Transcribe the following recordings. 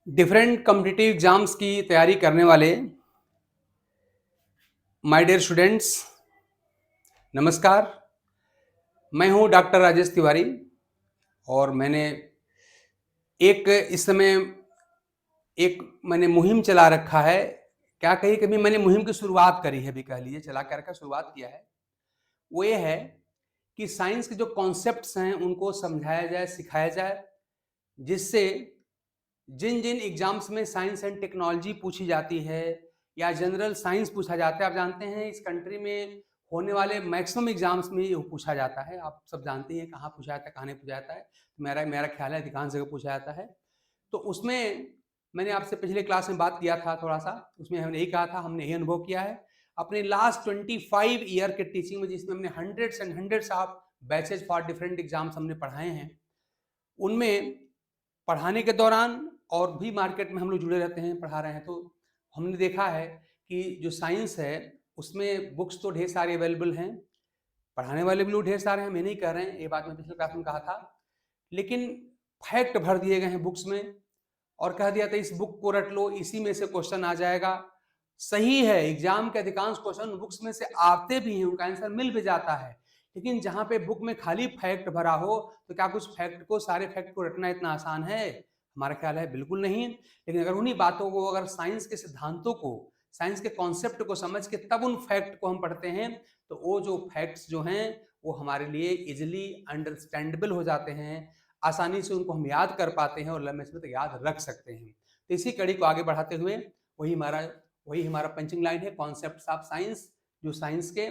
Different competitive exams की तैयारी करने वाले माय डियर स्टूडेंट्स, नमस्कार। मैं हूं डॉक्टर राजेश तिवारी और इस समय एक मैंने मुहिम चला रखा है। क्या कही, कभी मैंने मुहिम की शुरुआत करी है, भी कह लीजिए चला कर शुरुआत किया है। वो ये है कि साइंस के जो कॉन्सेप्ट्स हैं उनको समझाया जाए, सिखाया जाए, जिससे जिन जिन एग्जाम्स में साइंस एंड टेक्नोलॉजी पूछी जाती है या जनरल साइंस पूछा जाता है, आप जानते हैं इस कंट्री में होने वाले मैक्सिमम एग्जाम्स में ये पूछा जाता है। आप सब जानते हैं कहाँ पूछा जाता है, कहाँ नहीं पूछा जाता है। मेरा मेरा ख्याल है अधिकांश जगह पूछा जाता है। तो उसमें मैंने आपसे पिछले क्लास में बात किया था थोड़ा सा, उसमें हमने यही कहा था, हमने यही अनुभव किया है अपने लास्ट 25 ईयर के टीचिंग में, जिसमें हमने hundreds and hundreds of batches for different exams हमने पढ़ाए हैं। उनमें पढ़ाने के दौरान और भी मार्केट में हम लोग जुड़े रहते हैं, पढ़ा रहे हैं, तो हमने देखा है कि जो साइंस है उसमें बुक्स तो ढेर सारे अवेलेबल हैं, पढ़ाने वाले भी लोग ढेर सारे हैं, मैं नहीं कह रहे हैं, ये बात मैं पिछले क्लास में कहा था। लेकिन फैक्ट भर दिए गए हैं बुक्स में और कह दिया था इस बुक को रट लो, इसी में से क्वेश्चन आ जाएगा। सही है, एग्जाम के अधिकांश क्वेश्चन बुक्स में से आते भी हैं, उनका आंसर मिल भी जाता है। लेकिन जहां पे बुक में खाली फैक्ट भरा हो तो क्या कुछ फैक्ट को, सारे फैक्ट को रटना इतना आसान है? हमारा ख्याल है बिल्कुल नहीं। लेकिन अगर उन्हीं बातों को, अगर साइंस के सिद्धांतों को, साइंस के कॉन्सेप्ट को समझ के तब उन फैक्ट को हम पढ़ते हैं, तो वो जो फैक्ट्स जो हैं वो हमारे लिए इजिली अंडरस्टैंडेबल हो जाते हैं, आसानी से उनको हम याद कर पाते हैं और लंबे समय तक याद रख सकते हैं। तो इसी कड़ी को आगे बढ़ाते हुए वही हमारा पंचिंग लाइन है, कॉन्सेप्ट्स ऑफ साइंस। जो साइंस के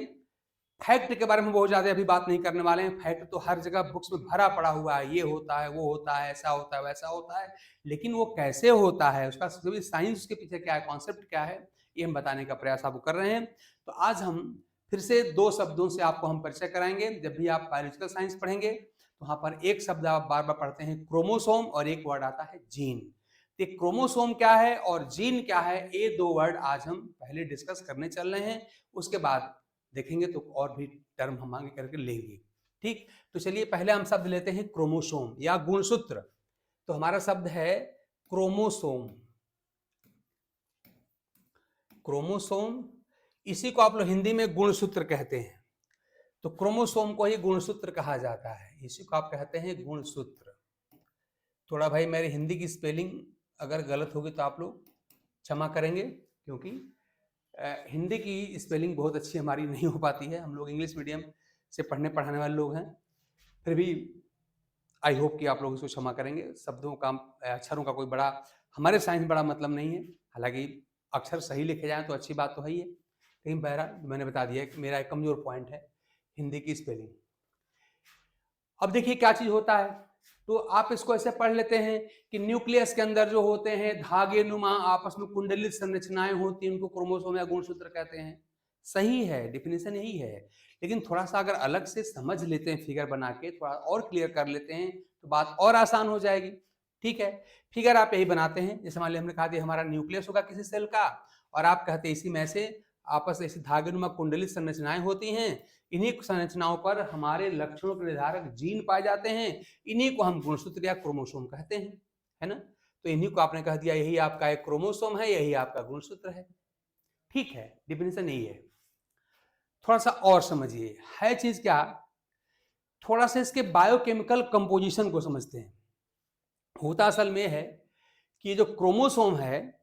फैक्ट के बारे में बहुत ज्यादा अभी बात नहीं करने वाले हैं। फैक्ट तो हर जगह बुक्स में भरा पड़ा हुआ है, ये होता है, वो होता है, ऐसा होता है, वैसा होता है। लेकिन वो कैसे होता है, उसका साइंस के पीछे क्या है, कॉन्सेप्ट क्या है, ये हम बताने का प्रयास आपको कर रहे हैं। तो आज हम फिर से दो शब्दों से आपको हम परिचय कराएंगे। जब भी आप बायोलॉजिकल साइंस पढ़ेंगे तो वहां पर एक शब्द आप बार बार पढ़ते हैं, क्रोमोसोम, और एक वर्ड आता है जीन। तो क्रोमोसोम क्या है और जीन क्या है, ये दो वर्ड आज हम पहले डिस्कस करने चल रहे हैं। उसके बाद देखेंगे तो और भी टर्म हम आगे करके लेंगे। ठीक, तो चलिए पहले हम शब्द लेते हैं क्रोमोसोम या गुणसूत्र। तो हमारा शब्द है क्रोमोसोम। क्रोमोसोम, इसी को आप लोग हिंदी में गुणसूत्र कहते हैं। तो क्रोमोसोम को ही गुणसूत्र कहा जाता है, इसी को आप कहते हैं गुणसूत्र। थोड़ा भाई मेरी हिंदी की स्पेलिंग अगर गलत होगी तो आप लोग क्षमा करेंगे, क्योंकि हिंदी की स्पेलिंग बहुत अच्छी हमारी नहीं हो पाती है। हम लोग इंग्लिश मीडियम से पढ़ने पढ़ाने वाले लोग हैं, फिर भी आई होप कि आप लोग इसको क्षमा करेंगे। शब्दों का, अक्षरों का कोई बड़ा हमारे साइंस में बड़ा मतलब नहीं है। हालांकि अक्षर सही लिखे जाएं तो अच्छी बात तो है ही है, लेकिन बहरहाल मैंने बता दिया कि मेरा एक कमजोर पॉइंट है हिंदी की स्पेलिंग। अब देखिए क्या चीज होता है, तो आप इसको ऐसे पढ़ लेते हैं कि न्यूक्लियस के अंदर जो होते हैं धागे नुमा आपस में कुंडलित संरचनाएं होती हैं, उनको क्रोमोसोम या गुणसूत्र कहते हैं। सही है, डिफिनेशन यही है। लेकिन थोड़ा सा अगर अलग से समझ लेते हैं, फिगर बना के थोड़ा और क्लियर कर लेते हैं तो बात और आसान हो जाएगी। ठीक है, फिगर आप यही बनाते हैं, जैसे मान लिया हमने कहा दिया हमारा न्यूक्लियस होगा किसी सेल का, और आप कहते हैं इसी में से आपस ऐसी धागे नुमा कुंडलित संरचनाएं होती हैं। इन्हीं संरचनाओं पर हमारे लक्षणों के निर्धारक जीन पाए जाते हैं, इन्हीं को हम गुणसूत्र या क्रोमोसोम कहते हैं, है ना। तो इन्हीं को आपने कह दिया यही आपका एक क्रोमोसोम है, यही आपका गुणसूत्र है। ठीक है, डिफिनेशन यही है। थोड़ा सा और समझिए, है चीज क्या, थोड़ा सा इसके बायोकेमिकल कंपोजिशन को समझते हैं। होता असल में है कि ये जो क्रोमोसोम है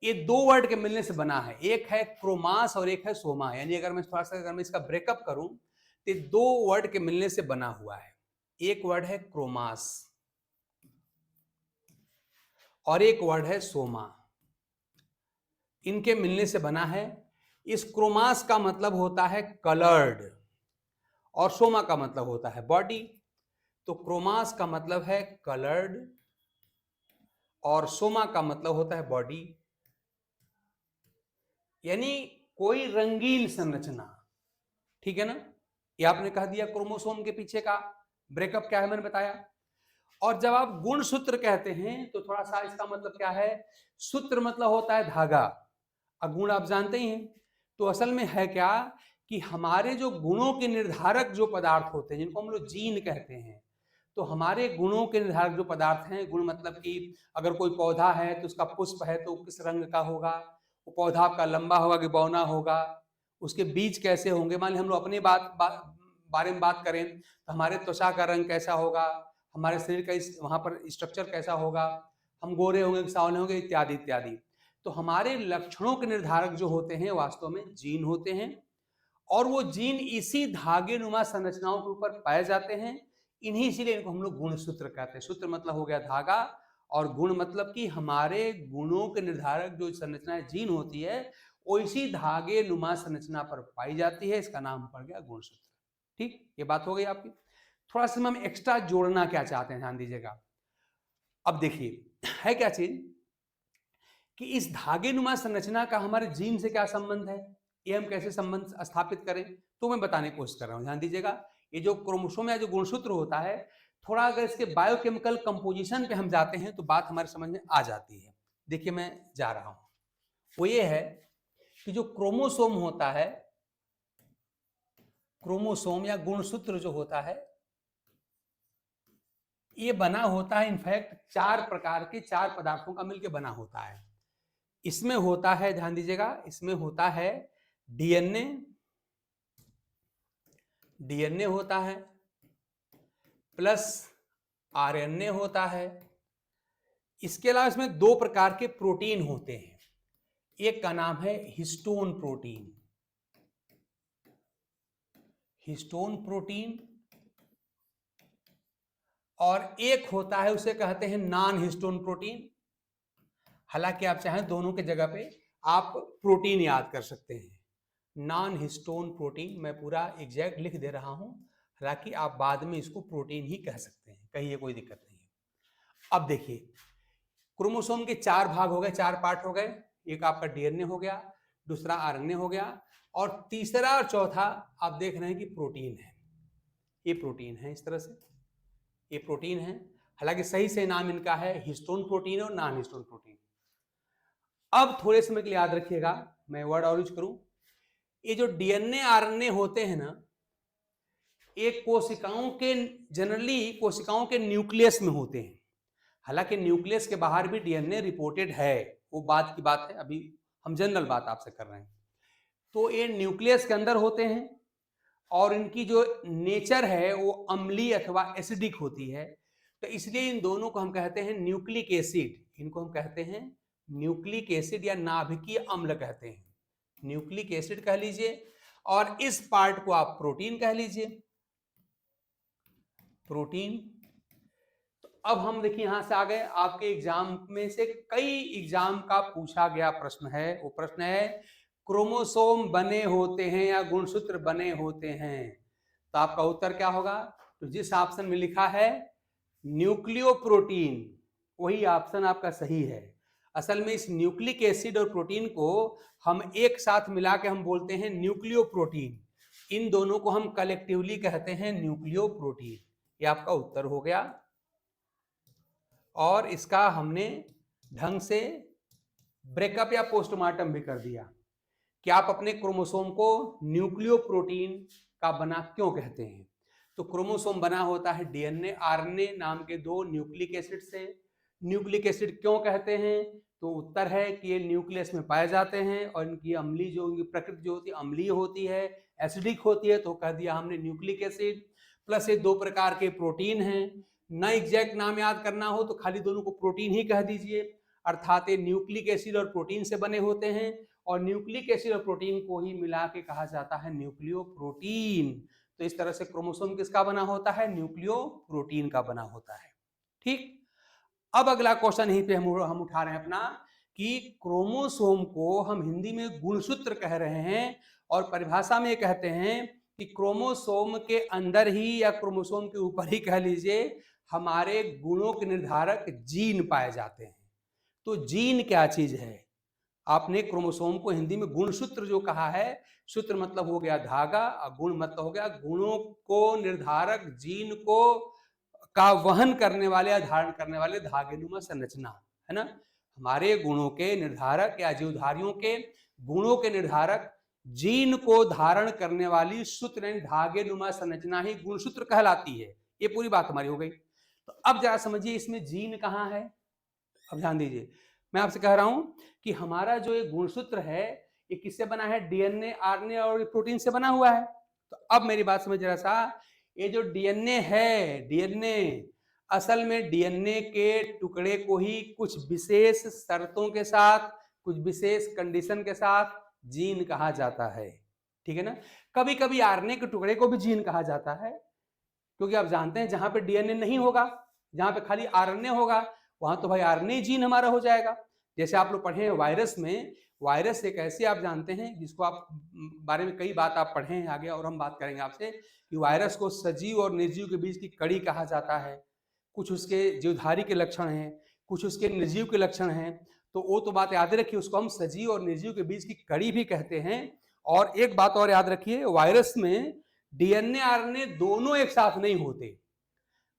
ये दो वर्ड के मिलने से बना है, एक है क्रोमास और एक है सोमा। यानी अगर मैं थोड़ा सा अगर मैं इसका ब्रेकअप करूं तो दो वर्ड के मिलने से बना हुआ है। एक वर्ड है क्रोमास और एक वर्ड है सोमा, इनके मिलने से बना है। इस क्रोमास का मतलब होता है कलर्ड और सोमा का मतलब होता है बॉडी। तो क्रोमास का मतलब है कलर्ड और सोमा का मतलब होता है बॉडी, यानी कोई रंगीन संरचना। ठीक है ना, ये आपने कह दिया क्रोमोसोम के पीछे का ब्रेकअप क्या है मैंने बताया। और जब आप गुणसूत्र कहते हैं तो थोड़ा सा इसका मतलब क्या है, सूत्र मतलब होता है धागा, और गुण आप जानते ही हैं। तो असल में है क्या कि हमारे जो गुणों के निर्धारक जो पदार्थ होते हैं जिनको हम लोग जीन कहते हैं, तो हमारे गुणों के निर्धारक जो पदार्थ हैं, गुण मतलब कि अगर कोई पौधा है तो उसका पुष्प है तो किस रंग का होगा, वो पौधा आपका लंबा होगा कि बौना होगा, उसके बीज कैसे होंगे। मान लीजिए हम लोग अपने बारे में बात करें तो हमारे त्वचा का रंग कैसा होगा, हमारे शरीर का वहां पर स्ट्रक्चर कैसा होगा, हम गोरे होंगे कि सावले होंगे, इत्यादि इत्यादि। तो हमारे लक्षणों के निर्धारक जो होते हैं वास्तव में जीन होते हैं, और वो जीन इसी धागे नुमा संरचनाओं के ऊपर पाए जाते हैं। इन्हीं इसीलिए इनको हम लोग गुणसूत्र कहते हैं। सूत्र मतलब हो गया धागा, और गुण मतलब कि हमारे गुणों के निर्धारक जो संरचनाएं जीन होती है वो इसी धागे नुमा संरचना पर पाई जाती है, इसका नाम पड़ गया गुणसूत्र। ठीक, ये बात हो गई आपकी। थोड़ा सा हम एक्स्ट्रा जोड़ना क्या चाहते हैं, ध्यान दीजिएगा। अब देखिए है क्या चीज कि इस धागे नुमा संरचना का हमारे जीन से क्या संबंध है, ये हम कैसे संबंध स्थापित करें, तो मैं बताने की कोशिश कर रहा हूं। ध्यान दीजिएगा, ये जो क्रोमोसोम या जो गुणसूत्र होता है, थोड़ा अगर इसके बायोकेमिकल कंपोजिशन पे हम जाते हैं तो बात हमारे समझ में आ जाती है। देखिए मैं जा रहा हूं, वो ये है कि जो क्रोमोसोम होता है, क्रोमोसोम या गुणसूत्र जो होता है, ये बना होता है इनफैक्ट 4 प्रकार के 4 पदार्थों का मिलकर बना होता है। इसमें होता है, ध्यान दीजिएगा, इसमें होता है डीएनए, डीएनए होता है प्लस आरएनए होता है। इसके अलावा इसमें 2 प्रकार के प्रोटीन होते हैं। एक का नाम है हिस्टोन प्रोटीन, हिस्टोन प्रोटीन, और एक होता है उसे कहते हैं नॉन हिस्टोन प्रोटीन। हालांकि आप चाहें दोनों के जगह पे आप प्रोटीन याद कर सकते हैं। नॉन हिस्टोन प्रोटीन मैं पूरा एग्जैक्ट लिख दे रहा हूं, हालांकि आप बाद में इसको प्रोटीन ही कह सकते हैं, कहिए कोई दिक्कत नहीं है। अब देखिए, क्रोमोसोम के 4 भाग हो गए, 4 पार्ट हो गए। एक आपका डीएनए हो गया, दूसरा आरएनए हो गया, और तीसरा और चौथा आप देख रहे हैं कि प्रोटीन है। ये प्रोटीन है, इस तरह से ये प्रोटीन है। हालांकि सही से नाम इनका है हिस्टोन प्रोटीन और नॉन हिस्टोन प्रोटीन। अब थोड़े समय के लिए याद रखिएगा, मैं वर्ड और यूज करूं, ये जो डीएनए आरएनए होते हैं ना, एक कोशिकाओं के, जनरली कोशिकाओं के न्यूक्लियस में होते हैं। हालांकि न्यूक्लियस के बाहर भी डीएनए रिपोर्टेड है, वो बात की बात है, अभी हम जनरल बात आपसे कर रहे हैं। तो ये न्यूक्लियस के अंदर होते हैं, और इनकी जो नेचर है वो अम्लीय अथवा एसिडिक होती है। तो इसलिए इन दोनों को हम कहते हैं न्यूक्लिक एसिड, इनको हम कहते हैं न्यूक्लिक एसिड या नाभिकीय अम्ल कहते हैं। न्यूक्लिक एसिड कह लीजिए, और इस पार्ट को आप प्रोटीन कह लीजिए, प्रोटीन। तो अब हम देखिए यहां से आ गए, आपके एग्जाम में से कई एग्जाम का पूछा गया प्रश्न है, वो प्रश्न है क्रोमोसोम बने होते हैं या गुणसूत्र बने होते हैं। तो आपका उत्तर क्या होगा, तो जिस ऑप्शन में लिखा है न्यूक्लियोप्रोटीन, वही ऑप्शन आपका सही है। असल में इस न्यूक्लिक एसिड और प्रोटीन को हम एक साथ मिला के हम बोलते हैं न्यूक्लियोप्रोटीन। इन दोनों को हम कलेक्टिवली कहते हैं न्यूक्लियोप्रोटीन। ये आपका उत्तर हो गया, और इसका हमने ढंग से ब्रेकअप या पोस्टमार्टम भी कर दिया कि आप अपने क्रोमोसोम को न्यूक्लियोप्रोटीन का बना क्यों कहते हैं। तो क्रोमोसोम बना होता है डीएनए आरएनए नाम के 2 न्यूक्लिक एसिड से। न्यूक्लिक एसिड क्यों कहते हैं, तो उत्तर है कि ये न्यूक्लियस में पाए जाते हैं, और इनकी अम्लीय जो इनकी प्रकृति जो होती है अम्लीय होती है, एसिडिक होती है, तो कह दिया हमने न्यूक्लिक एसिड। प्लस ये 2 प्रकार के प्रोटीन हैं। न एग्जैक्ट नाम याद करना हो तो खाली दोनों को प्रोटीन ही कह दीजिए, अर्थात ये न्यूक्लिक एसिड और प्रोटीन से बने होते हैं, और न्यूक्लिक एसिड और प्रोटीन को ही मिला के कहा जाता है न्यूक्लियोप्रोटीन। तो इस तरह से क्रोमोसोम किसका बना होता है, न्यूक्लियोप्रोटीन का बना होता है। ठीक, अब अगला क्वेश्चन यहीं पे हम उठा रहे हैं अपना, कि क्रोमोसोम को हम हिंदी में गुणसूत्र कह रहे हैं, और परिभाषा में कहते हैं कि क्रोमोसोम के अंदर ही या क्रोमोसोम के ऊपर ही कह लीजिए हमारे गुणों के निर्धारक जीन पाए जाते हैं। तो जीन क्या चीज है, आपने क्रोमोसोम को हिंदी में गुणसूत्र जो कहा है, सूत्र मतलब हो गया धागा, और गुण मतलब हो गया गुणों को निर्धारक, जीन को का वहन करने वाले या धारण करने वाले धागेनुमा संरचना, है ना। हमारे गुणों के निर्धारक या जीवधारियों के गुणों के निर्धारक जीन को धारण करने वाली सूत्र धागेनुमा संरचना ही गुणसूत्र कहलाती है। ये पूरी बात हमारी हो गई। तो अब जरा समझिए इसमें जीन कहाँ है। अब ध्यान दीजिए, मैं आपसे कह रहा हूं कि हमारा जो एक गुणसूत्र है ये किससे बना है, डीएनए, आरएनए और प्रोटीन से बना हुआ है। तो अब मेरी बात समझ जरा सा, ये जो डीएनए है, डीएनए असल में डीएनए के टुकड़े को ही कुछ विशेष शर्तों के साथ, कुछ विशेष कंडीशन के साथ जीन कहा जाता है, ठीक है ना। कभी कभी आरएनए के टुकड़े को भी जीन कहा जाता है, क्योंकि आप जानते हैं जहां पे डीएनए नहीं होगा, जहां पे खाली आरएनए होगा, वहां तो भाई आरएनए जीन हमारा हो जाएगा। जैसे आप लोग पढ़े हैं वायरस में, वायरस एक ऐसे आप जानते हैं जिसको आप बारे में कई बात आप पढ़े हैं आगे, और हम बात करेंगे आपसे कि वायरस को सजीव और निर्जीव के बीच की कड़ी कहा जाता है। कुछ उसके जीवधारी के लक्षण हैं, कुछ उसके निर्जीव के लक्षण हैं, तो वो तो बात याद रखिए, उसको हम सजीव और निर्जीव के बीच की कड़ी भी कहते हैं। और एक बात और याद रखिए, वायरस में डीएनए आरएनए दोनों एक साथ नहीं होते।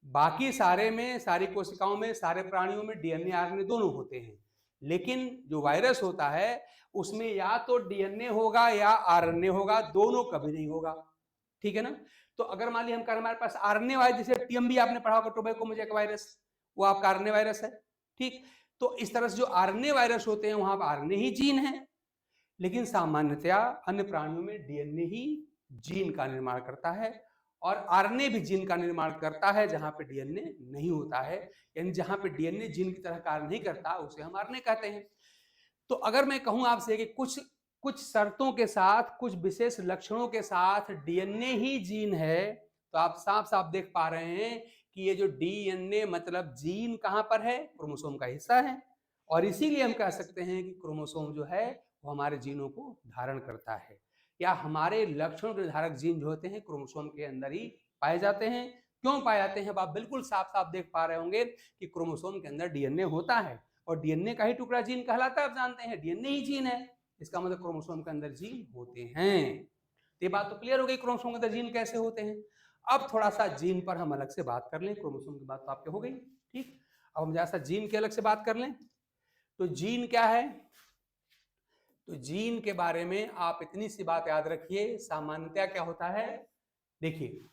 बाकी सारे में, सारी कोशिकाओं में, सारे प्राणियों में डीएनए आरएनए दोनों होते हैं, लेकिन जो वायरस होता है उसमें या तो डीएनए होगा या आरएनए होगा, दोनों कभी नहीं होगा, ठीक है ना। तो अगर मान ली हम कह हमारे पास आरएनए वायरस, जैसे टीएमबी आपने पढ़ा होगा, टोबैकोमेजक वायरस, वो आपका आरएनए वायरस है, ठीक। तो इस तरह से जो आरएनए वायरस होते हैं वहां पर आरएनए ही जीन है, लेकिन सामान्यतया अन्य प्राणियों में डीएनए ही जीन का निर्माण करता है, और आरएनए भी जीन का निर्माण करता है जहां पे डीएनए नहीं होता है, यानी जहां पे डीएनए जीन की तरह कार्य नहीं करता उसे हम आरएनए कहते हैं। तो अगर मैं कहूं आपसे कि कुछ कुछ शर्तों के साथ, कुछ विशेष लक्षणों के साथ डीएनए ही जीन है, तो आप साफ साफ देख पा रहे हैं कि ये जो डीएनए मतलब जीन कहां पर है, क्रोमोसोम का हिस्सा है, और इसीलिए हम कह सकते हैं कि क्रोमोसोम जो है वो हमारे जीनों को धारण करता है, या हमारे लक्षण निर्धारक जीन जो होते हैं क्रोमोसोम के अंदर ही पाए जाते हैं। क्यों पाए जाते हैं, आप बिल्कुल साफ साफ देख पा रहे होंगे कि क्रोमोसोम के अंदर डीएनए होता है, और डीएनए का ही टुकड़ा जीन कहलाता है, आप जानते हैं डीएनए ही जीन है, इसका मतलब क्रोमोसोम के अंदर जीन होते हैं। ये बात तो क्लियर हो गई, क्रोमोसोम के अंदर जीन कैसे होते हैं। अब थोड़ा सा जीन पर हम अलग से बात कर लें, क्रोमोसोम की बात तो आपके हो गई, ठीक। अब हम जरा सा जीन की अलग से बात कर लें। तो जीन क्या है, तो जीन के बारे में आप इतनी सी बात याद रखिए, सामान्यतया क्या होता है, देखिए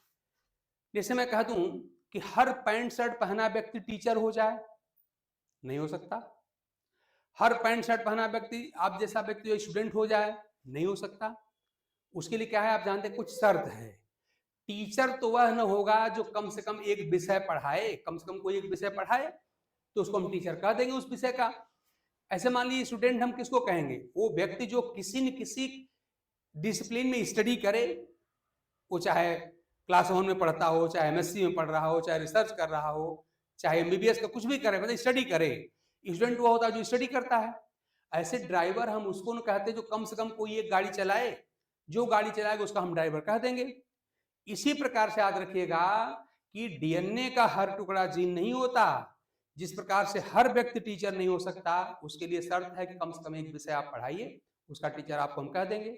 जैसे मैं कह दूं कि हर पैंट शर्ट पहना व्यक्ति टीचर हो जाए, नहीं हो सकता। हर पैंट शर्ट पहना व्यक्ति, आप जैसा व्यक्ति जो स्टूडेंट हो जाए, नहीं हो सकता। उसके लिए क्या है, आप जानते हैं कुछ शर्त है। टीचर तो वह न होगा जो कम से कम एक विषय पढ़ाए, कम से कम कोई एक विषय पढ़ाए तो उसको हम टीचर कह देंगे उस विषय का। ऐसे मान लीजिए स्टूडेंट हम किसको कहेंगे, वो व्यक्ति जो किसी न किसी डिसिप्लिन में स्टडी करे, वो चाहे क्लास 1 में पढ़ता हो, चाहे एमएससी में पढ़ रहा हो, चाहे रिसर्च कर रहा हो, चाहे एमबीबीएस का कुछ भी करे, मतलब स्टडी करे। स्टूडेंट वो होता है जो स्टडी करता है। ऐसे ड्राइवर हम उसको न कहते जो कम से कम कोई एक गाड़ी चलाए, जो गाड़ी चलाएगा उसका हम ड्राइवर कह देंगे। इसी प्रकार से याद रखिएगा कि डीएनए का हर टुकड़ा जीन नहीं होता। जिस प्रकार से हर व्यक्ति टीचर नहीं हो सकता, उसके लिए शर्त है कि कम से कम एक विषय आप पढ़ाइए, उसका टीचर आपको हम कह देंगे।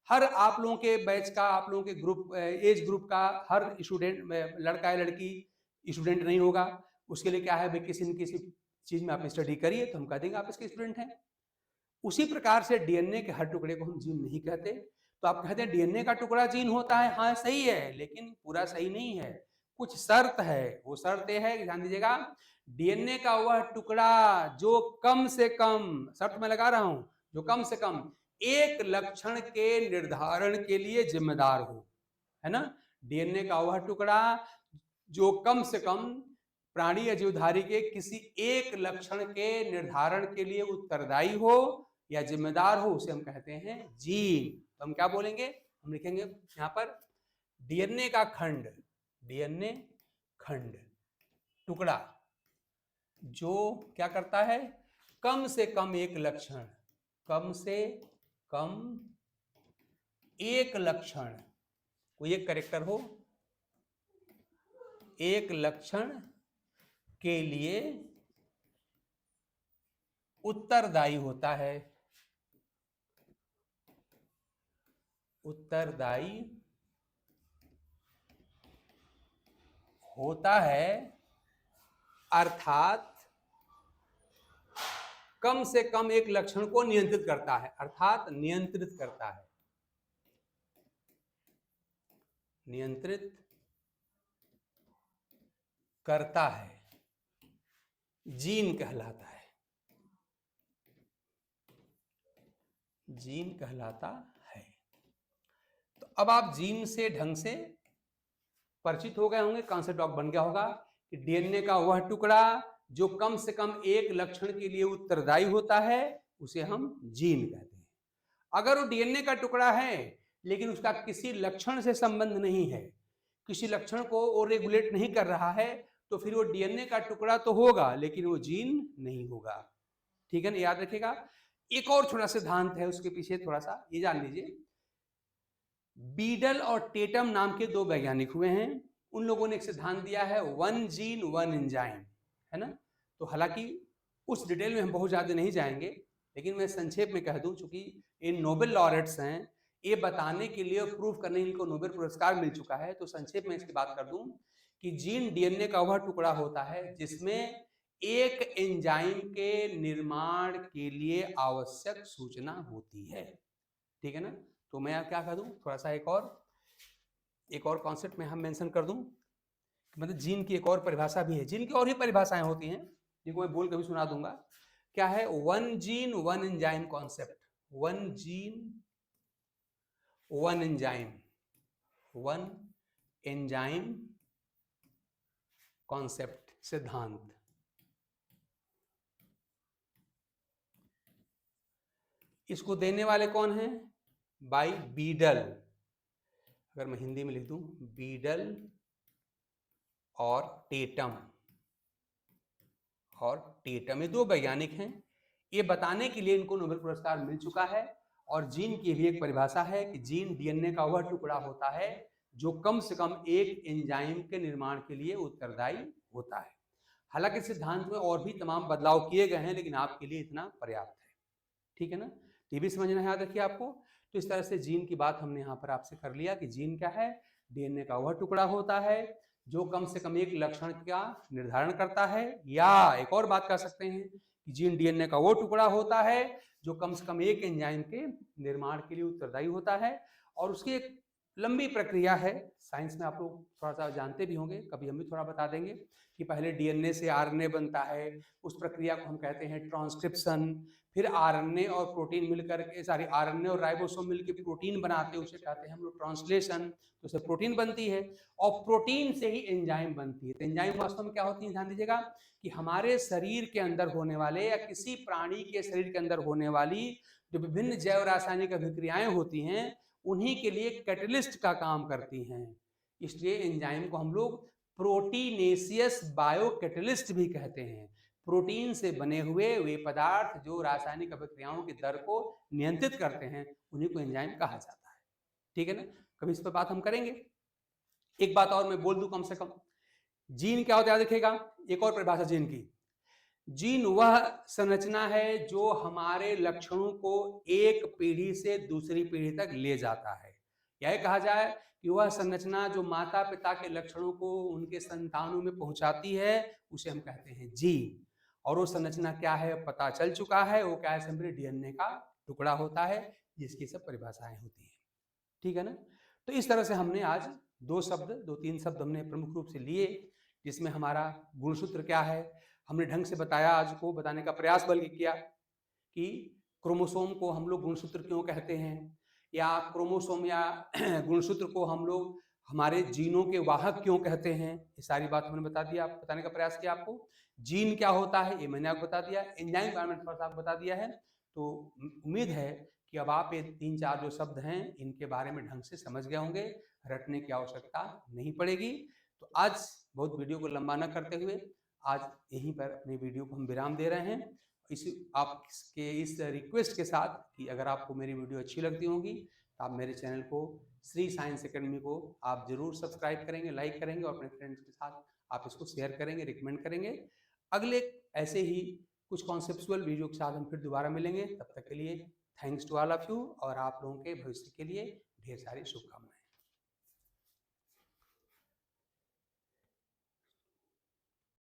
हर आप लोगों के बैच का, आप लोगों के ग्रुप, एज ग्रुप का हर स्टूडेंट, लड़का या लड़की स्टूडेंट नहीं होगा। उसके लिए क्या है भाई, किसी न किसी चीज में आप स्टडी करिए तो हम कह देंगे आप इसके स्टूडेंट हैं। उसी प्रकार से डीएनए के हर टुकड़े को हम जीन नहीं कहते। तो आप कहते हैं डीएनए का टुकड़ा जीन होता है, हाँ सही है, लेकिन पूरा सही नहीं है, कुछ शर्त है। वो शर्त यह है, ध्यान दीजिएगा, डीएनए का वह टुकड़ा जो कम से कम, शर्त मैं लगा रहा हूं, जो कम से कम एक लक्षण के निर्धारण के लिए जिम्मेदार हो, है ना। डीएनए का वह टुकड़ा जो कम से कम प्राणी या जीवधारी के किसी एक लक्षण के निर्धारण के लिए उत्तरदायी हो या जिम्मेदार हो, उसे हम कहते हैं जीन। तो हम क्या बोलेंगे, हम लिखेंगे यहां पर डीएनए का खंड, डीएनए खंड टुकड़ा जो क्या करता है, कम से कम एक लक्षण, कम से कम एक लक्षण, कोई एक कैरेक्टर हो, एक लक्षण के लिए उत्तरदायी होता है, उत्तरदायी होता है, अर्थात कम से कम एक लक्षण को नियंत्रित करता है, अर्थात नियंत्रित करता है, नियंत्रित करता है। जीन कहलाता है, जीन कहलाता है। तो अब आप जीन से ढंग से परिचित हो गए होंगे, कॉन्सेप्ट ऑफ बन गया होगा कि डीएनए का वह टुकड़ा जो कम से कम एक लक्षण के लिए उत्तरदायी होता है उसे हम जीन कहते हैं। अगर वो डीएनए का टुकड़ा है लेकिन उसका किसी लक्षण से संबंध नहीं है, किसी लक्षण को वो रेगुलेट नहीं कर रहा है, तो फिर वो डीएनए का टुकड़ा तो होगा लेकिन वो जीन नहीं होगा। ठीक है ना, याद रखिएगा। एक और छोटा सिद्धांत है उसके पीछे, थोड़ा सा ये जान लीजिए। बीडल और टेटम नाम के दो वैज्ञानिक हुए हैं, उन लोगों ने एक सिद्धांत दिया है वन जीन वन एंजाइम, है ना। तो हालांकि उस डिटेल में हम बहुत ज्यादा नहीं जाएंगे, लेकिन मैं संक्षेप में कह दूं, चूंकि इन नोबेल लॉरेट्स हैं, ये बताने के लिए प्रूफ करने इनको नोबेल पुरस्कार मिल चुका है, तो संक्षेप में इसकी बात कर दूं कि जीन डीएनए का वह टुकड़ा होता है जिसमें एक एंजाइम के निर्माण के लिए आवश्यक सूचना होती है। ठीक है ना। तो मैं क्या कह दूं, थोड़ा सा एक और कॉन्सेप्ट में हम मेंशन कर दूं, मतलब जीन की एक और परिभाषा भी है। जीन की और ही परिभाषाएं होती हैं जिनको मैं बोल के भी सुना दूंगा। क्या है one gene one enzyme concept, one gene one enzyme concept, सिद्धांत। इसको देने वाले कौन हैं? By Beadle. अगर मैं हिंदी में लिख दूं, बीडल और टेटम, ये दो वैज्ञानिक हैं। ये बताने के लिए इनको नोबेल पुरस्कार मिल चुका है। और जीन की भी एक परिभाषा है कि जीन डीएनए का वह टुकड़ा होता है जो कम से कम एक एंजाइम के निर्माण के लिए उत्तरदायी होता है। हालांकि सिद्धांत में और भी तमाम बदलाव किए गए हैं, लेकिन आपके लिए इतना पर्याप्त है। ठीक है ना, ये भी समझना है, याद रखिए आपको। तो इस तरह से जीन की बात हमने यहाँ पर आपसे कर लिया कि जीन क्या है, डीएनए का वह टुकड़ा होता है जो कम से कम एक लक्षण का निर्धारण करता है, या एक और बात कर सकते हैं कि जीन डीएनए का वो टुकड़ा होता है जो कम से कम एक एंजाइम के निर्माण के लिए उत्तरदायी होता है। और उसकी एक लंबी प्रक्रिया है, साइंस में आप लोग थोड़ा सा जानते भी होंगे, कभी हम भी थोड़ा बता देंगे कि पहले डीएनए से आरएनए बनता है, उस प्रक्रिया को हम कहते हैं ट्रांसक्रिप्शन। फिर आरएनए और प्रोटीन मिलकर के, आरएनए और राइबोसोम मिलकर प्रोटीन बनाते हैं, उसे कहते हैं हम लोग ट्रांसलेशन। तो उससे प्रोटीन बनती है और प्रोटीन से ही एंजाइम बनती है। तो एंजाइम वास्तव में क्या होती है, ध्यान दीजिएगा कि हमारे शरीर के अंदर होने वाले या किसी प्राणी के शरीर के अंदर होने वाली जो विभिन्न जैव रासायनिक अभिक्रियाएं होती हैं, उन्हीं के लिए कैटलिस्ट का काम करती हैं। इसलिए एंजाइम को हम लोग प्रोटीनेशियस बायोकैटलिस्ट भी कहते हैं। प्रोटीन से बने हुए वे पदार्थ जो रासायनिक अभिक्रियाओं की दर को नियंत्रित करते हैं, उन्हीं को एंजाइम कहा जाता है। ठीक है ना, कभी इस पर बात हम करेंगे। एक बात और मैं बोल दूं कम से कम, जीन क्या होता है, याद रखिएगा। एक और परिभाषा जीन की, जीन वह संरचना है जो हमारे लक्षणों को एक पीढ़ी से दूसरी पीढ़ी तक ले जाता है। यह कहा जाए कि वह संरचना जो माता पिता के लक्षणों को उनके संतानों में पहुंचाती है, उसे हम कहते हैं जीन। और वो संरचना क्या है पता चल चुका है, वो क्या है, सिंपली डीएनए का टुकड़ा होता है जिसकी सब परिभाषाएं होती है। ठीक है ना। तो इस तरह से हमने आज दो तीन शब्द हमने प्रमुख रूप से लिए, जिसमें हमारा गुणसूत्र क्या है हमने ढंग से बताया, आज को बताने का प्रयास बल्कि किया कि क्रोमोसोम को हम लोग गुणसूत्र क्यों कहते हैं, या क्रोमोसोम या गुणसूत्र को हम लोग हमारे जीनों के वाहक क्यों कहते हैं। ये सारी बात हमने बता दिया, बताने का प्रयास किया आपको। जीन क्या होता है ये मैंने आपको बता दिया, एंजाइम पैरामीटर पर आपको बता दिया है। तो उम्मीद है कि अब आप ये 3-4 जो शब्द हैं इनके बारे में ढंग से समझ गए होंगे, रटने की आवश्यकता नहीं पड़ेगी। तो आज बहुत वीडियो को लंबा न करते हुए आज यहीं पर अपने वीडियो को हम विराम दे रहे हैं। आपके इस रिक्वेस्ट के साथ कि अगर आपको मेरी वीडियो अच्छी लगती होगी तो आप मेरे चैनल को श्री साइंस एकेडमी को आप जरूर सब्सक्राइब करेंगे, लाइक करेंगे और अपने फ्रेंड्स के साथ आप इसको शेयर करेंगे, रिकमेंड करेंगे। अगले ऐसे ही कुछ कॉन्सेप्चुअल वीडियो के साथ हम फिर दोबारा मिलेंगे। तब तक के लिए thanks to all of you, और आप लोगों के भविष्य के लिए ढेर सारी शुभकामनाएं।